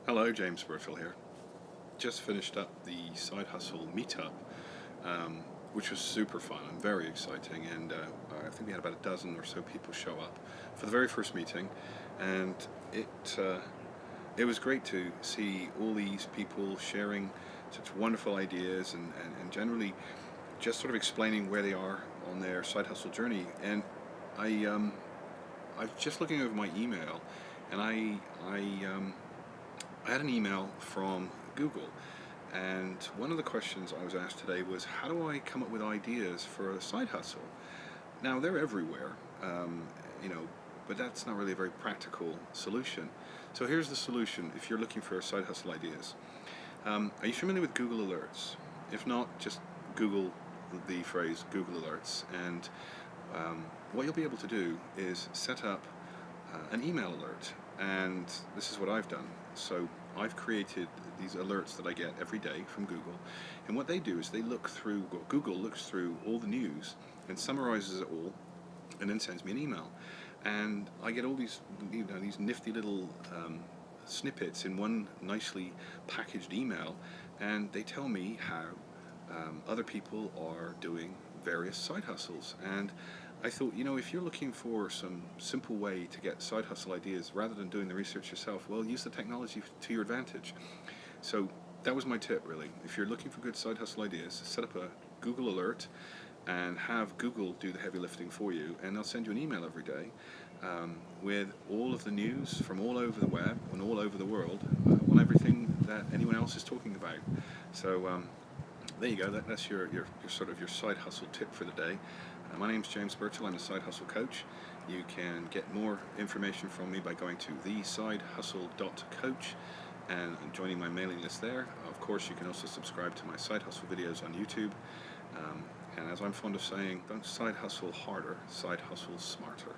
Hello, James Burfill here. Just finished up the Side Hustle meetup, which was super fun and very exciting. And I think we had about a dozen or so people show up for the very first meeting, and it was great to see all these people sharing such wonderful ideas and generally just sort of explaining where they are on their side hustle journey. And I was just looking over my email, and I had an email from Google, and one of the questions I was asked today was, how do I come up with ideas for a side hustle? Now, they're everywhere, you know, but that's not really a very practical solution. So here's the solution if you're looking for side hustle ideas. Are you familiar with Google Alerts? If not, just Google the phrase Google Alerts, and what you'll be able to do is set up an email alert. And this is what I've done. So I've created these alerts that I get every day from Google, and what they do is Google looks through all the news and summarizes it all, and then sends me an email. And I get all these, these nifty little snippets in one nicely packaged email, and they tell me how other people are doing various side hustles. And I thought, if you're looking for some simple way to get side hustle ideas rather than doing the research yourself, well, use the technology to your advantage. So that was my tip, really. If you're looking for good side hustle ideas, set up a Google alert and have Google do the heavy lifting for you, and they'll send you an email every day with all of the news from all over the web and all over the world on everything that anyone else is talking about. So there you go. That's your sort of your side hustle tip for the day. My name's James Burchill. I'm a side hustle coach. You can get more information from me by going to thesidehustle.coach and joining my mailing list there. Of course, you can also subscribe to my side hustle videos on YouTube. And as I'm fond of saying, don't side hustle harder, side hustle smarter.